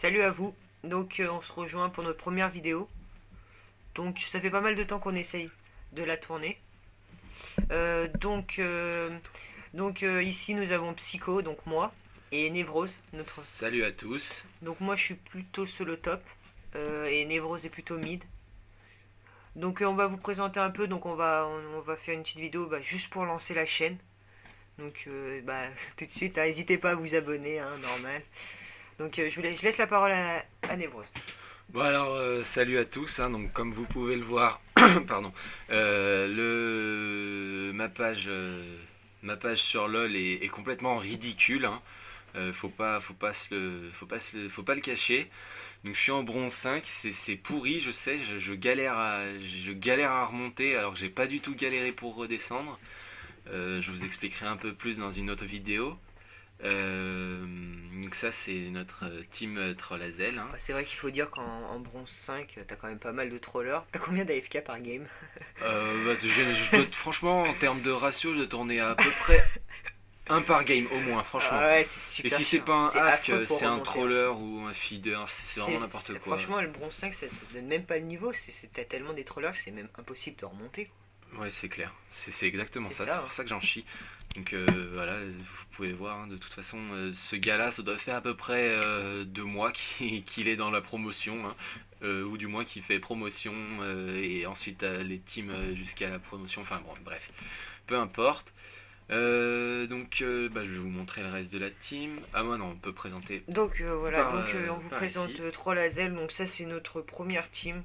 Salut à vous. Donc on se rejoint pour notre première vidéo. Donc ça fait pas mal de temps qu'on essaye de la tourner. Euh, donc euh, donc ici nous avons Psycho, donc moi, et Névrose, notre. Salut à tous. Donc moi je suis plutôt solo top et Névrose est plutôt mid. Donc on va vous présenter un peu. Donc on va faire une petite vidéo juste pour lancer la chaîne. Donc tout de suite, hein, n'hésitez pas à vous abonner, hein, normal. Donc je laisse la parole à Névrose. Bon alors salut à tous. Donc comme vous pouvez le voir, pardon, ma page sur LoL est complètement ridicule. Faut pas le cacher. Donc je suis en bronze 5, c'est pourri, je sais, je galère à remonter alors que j'ai pas du tout galéré pour redescendre. Je vous expliquerai un peu plus dans une autre vidéo. Donc ça c'est notre team Trollazel. C'est vrai qu'il faut dire qu'en bronze 5, t'as quand même pas mal de trollers. T'as combien d'AFK par game? Franchement, en termes de ratio, je dois tourner à peu près un par game au moins, Ah franchement. ouais, c'est Et super si c'est chiant. pas un C'est hack, affreux pour c'est un remonter, hein. troller ou un feeder, c'est vraiment n'importe quoi. Franchement, le bronze 5, ça donne même pas le niveau. T'as tellement des trollers que c'est même impossible de remonter, quoi. Ouais, c'est clair. C'est exactement C'est ça, ça, c'est hein. pour ça que j'en chie. Donc voilà, vous pouvez voir, de toute façon, ce gars-là, ça doit faire à peu près 2 mois qu'il est dans la promotion, ou du moins qu'il fait promotion, et ensuite les teams jusqu'à la promotion, enfin bon, bref, peu importe. Je vais vous montrer le reste de la team. Ah moi non, on peut présenter Donc voilà, on vous par présente ici. Trollazel. Donc ça, c'est notre première team.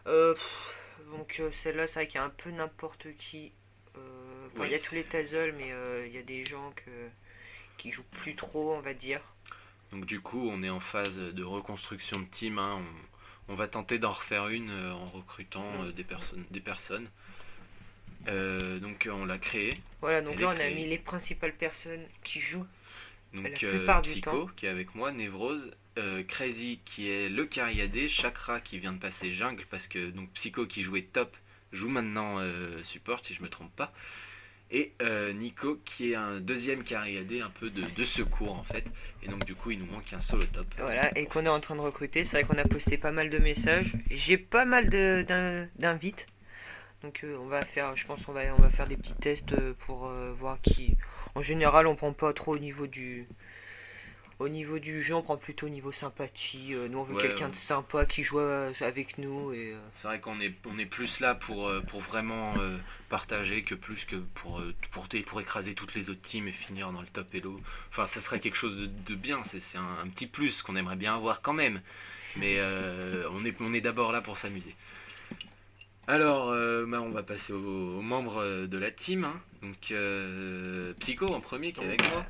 Euh, Celle-là, c'est vrai qu'il y a un peu n'importe qui. Enfin, il y Oui. a tous les Tazzle, mais il y a des gens qui jouent plus trop, on va dire. Donc du coup, on est en phase de reconstruction de team. On va tenter d'en refaire une en recrutant des personnes. On l'a créée. Voilà, donc Elle là est on a mis créée. les principales personnes qui jouent la Donc plupart du temps. Psycho qui est avec moi, Névrose, Crazy qui est le carriadé, Chakra qui vient de passer jungle parce que donc Psycho qui jouait top joue maintenant support si je me trompe pas. Et Nico qui est un deuxième carriadé un peu de secours en fait. Et donc du coup il nous manque un solo top. Voilà, et qu'on est en train de recruter. C'est vrai qu'on a posté pas mal de messages. J'ai pas mal d'invites. Donc je pense on va faire des petits tests pour voir qui. En général, on prend pas trop au niveau du jeu, on prend plutôt au niveau sympathie. Nous, on veut Ouais, quelqu'un de sympa qui joue avec nous. c'est vrai on est plus là pour vraiment partager que plus que pour écraser toutes les autres teams et finir dans le top elo. Enfin, ça serait quelque chose de bien, c'est un petit plus qu'on aimerait bien avoir quand même. Mais on est d'abord là pour s'amuser. Alors, on va passer aux membres de la team. Donc, Psycho en premier qui est avec moi.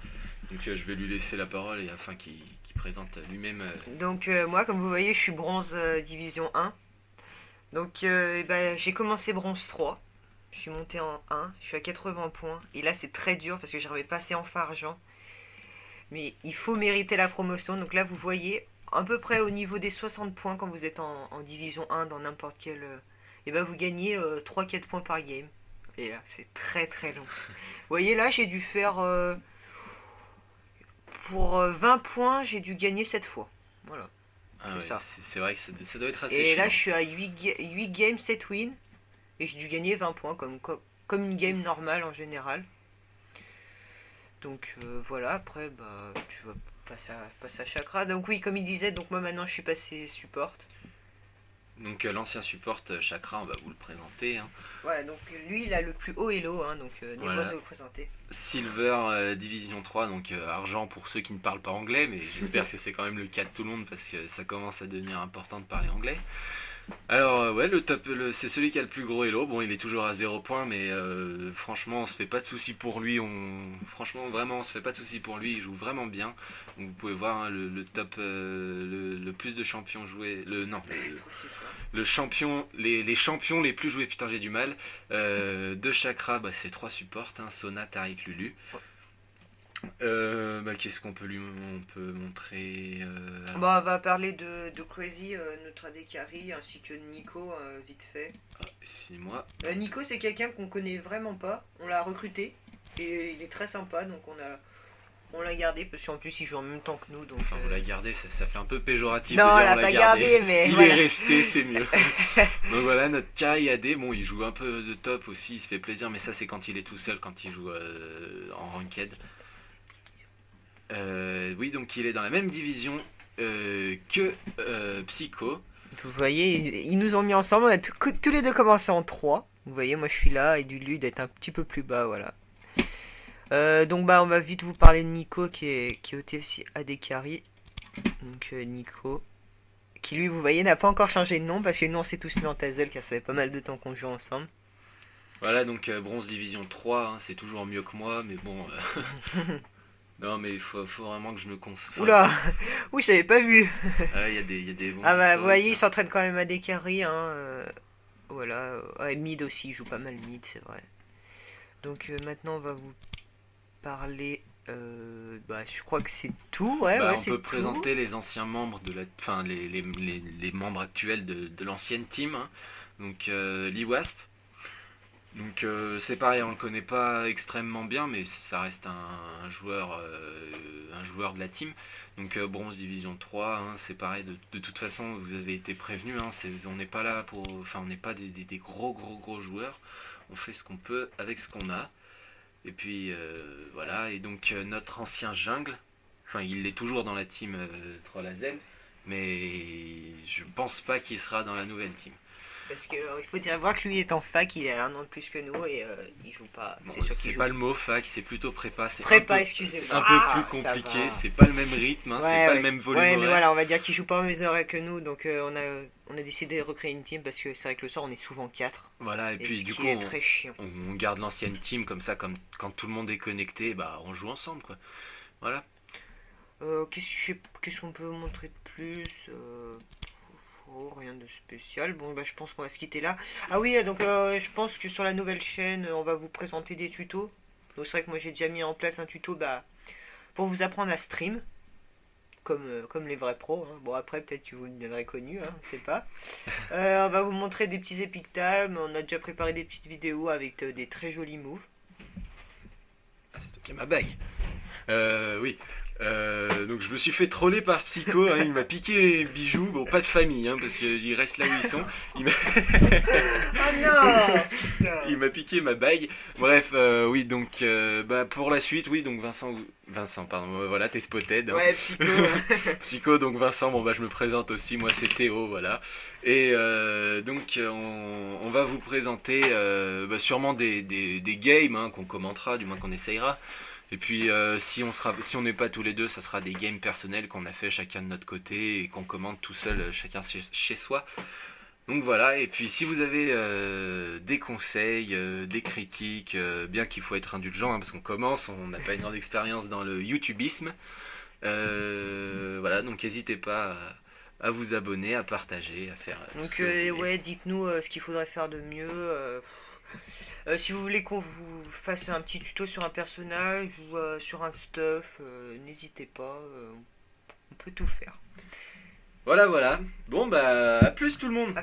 Donc, je vais lui laisser la parole et afin qu'il présente lui-même. Moi, comme vous voyez, je suis bronze division 1. Donc j'ai commencé bronze 3. Je suis monté en 1. Je suis à 80 points. Et là, c'est très dur parce que j'arrivais pas assez en argent. Mais il faut mériter la promotion. Donc là, vous voyez, à peu près au niveau des 60 points quand vous êtes en division 1 dans n'importe quel. Et vous gagnez 3-4 points par game. Et là, c'est très très long. Vous voyez, là, j'ai dû faire. Pour 20 points, j'ai dû gagner 7 fois. Voilà, Ah c'est ouais, ça. c'est vrai que ça doit être assez Et là, chiant. je suis à 8 games, 7 wins. Et j'ai dû gagner 20 points, comme une game normale en général. Donc voilà, après, tu vas passer à Chakra. Donc oui, comme il disait, donc moi maintenant je suis passé support. Donc, l'ancien support Chakra, on va vous le présenter. Voilà, donc lui il a le plus haut elo, hein, donc Nemos va Voilà. vous le présenter. Silver Division 3, donc argent pour ceux qui ne parlent pas anglais, mais j'espère que c'est quand même le cas de tout le monde parce que ça commence à devenir important de parler anglais. Alors ouais, c'est celui qui a le plus gros elo. Bon, il est toujours à 0 points, mais franchement, on se fait pas de soucis pour lui. Franchement, vraiment, on se fait pas de soucis pour lui. Il joue vraiment bien. Donc vous pouvez voir le top, le plus de champions joués. Non, Trop super. le champion, les champions les plus joués. Putain, j'ai du mal. De Chakra, c'est 3 supports. Sona, Tariq, Lulu. Qu'est-ce on peut montrer Bon, on va parler de Crazy, notre AD Carry, ainsi que de Nico, vite fait. Excusez-moi. Nico, c'est quelqu'un qu'on connaît vraiment pas. On l'a recruté et il est très sympa, donc On l'a gardé parce qu'en plus il joue en même temps que nous, donc... Enfin, on l'a gardé, ça fait un peu péjoratif Non, de on dire l'a on pas l'a gardé, mais Il voilà. est resté, c'est mieux. Donc voilà, notre Kai AD, bon, il joue un peu de top aussi, il se fait plaisir, mais ça c'est quand il est tout seul, quand il joue en ranked. Oui, donc il est dans la même division que Psycho. Vous voyez, ils nous ont mis ensemble, on a tous les deux commencé en 3. Vous voyez, moi je suis là et du lui d'être un petit peu plus bas, voilà. Donc bah on va vite vous parler de Nico qui est aussi AD Carry. Donc Nico, qui lui vous voyez n'a pas encore changé de nom parce que nous on s'est tous mis en Tazzle car ça fait pas mal de temps qu'on joue ensemble. Voilà, donc bronze division 3, hein, c'est toujours mieux que moi, mais bon... non, mais il faut vraiment que je me concentre. Oula, oui j'avais pas vu. Il y a des bons Ah bah historiques, vous voyez il hein. s'entraîne quand même AD Carry, hein. Voilà, mid aussi, il joue pas mal mid c'est vrai. Donc maintenant on va vous parler... bah, je crois que c'est tout, ouais, Bah, ouais, on c'est peut tout. présenter les anciens membres de la, enfin les membres actuels de l'ancienne team, hein. Donc Lee Wasp. Donc c'est pareil, on le connaît pas extrêmement bien, mais ça reste un joueur de la team. Donc bronze division 3, hein, c'est pareil. De toute façon, vous avez été prévenus. Hein, on n'est pas là pour, enfin on n'est pas des gros joueurs. On fait ce qu'on peut avec ce qu'on a. Et puis voilà, et donc notre ancien jungle, enfin il est toujours dans la team Trollazel, mais je pense pas qu'il sera dans la nouvelle team. Parce que il faut dire voir que lui est en fac, il a un an de plus que nous et il joue pas. Bon, C'est sûr qu'il c'est joue. pas le mot fac, c'est plutôt prépa, Prépa, c'est excusez-moi. un peu plus Ah, ça compliqué, va. c'est pas le même rythme, hein, c'est Ouais, pas ouais, le même volume ouais, mais horaire. voilà, on va dire qu'il joue pas aux mêmes horaires que nous, donc on a décidé de recréer une team parce que c'est vrai que le soir on est souvent 4. Voilà, et Et puis ce du qui coup est très chiant. on garde l'ancienne team comme ça, comme quand tout le monde est connecté, bah on joue ensemble quoi. Voilà. Qu'est-ce qu'on peut montrer de plus Oh, rien de spécial. Bon, bah, je pense qu'on va se quitter là. Ah oui, donc je pense que sur la nouvelle chaîne, on va vous présenter des tutos. Donc c'est vrai que moi j'ai déjà mis en place un tuto bah, pour vous apprendre à stream, comme les vrais pros, hein. Bon après peut-être que vous deviendrez connu, hein, je sais pas. On va vous montrer des petits epic times, on a déjà préparé des petites vidéos avec des très jolis moves. Ah, c'est ok ma bague. Oui. Donc je me suis fait troller par Psycho, hein, il m'a piqué les bijoux, bon pas de famille hein, parce qu'ils restent là où ils sont, il m'a Oh non il m'a piqué ma bague, bref oui donc bah, pour la suite oui donc Vincent pardon voilà t'es spotted hein. Ouais, psycho. Psycho donc Vincent bon bah je me présente aussi, moi c'est Théo voilà et donc on va vous présenter bah, sûrement des games hein, qu'on commentera, du moins qu'on essayera. Et puis si on n'est pas tous les deux, ça sera des games personnels qu'on a fait chacun de notre côté et qu'on commente tout seul, chacun chez soi. Donc voilà, et puis si vous avez des conseils, des critiques, bien qu'il faut être indulgent, hein, parce qu'on commence, on n'a pas une grande expérience dans le youtubisme. Voilà, donc n'hésitez pas à vous abonner, à partager, à faire... tout Donc ce que vous voulez. ouais, dites-nous ce qu'il faudrait faire de mieux. Si vous voulez qu'on vous fasse un petit tuto sur un personnage ou sur un stuff, n'hésitez pas, on peut tout faire. Voilà, voilà. Bon bah à plus tout le monde.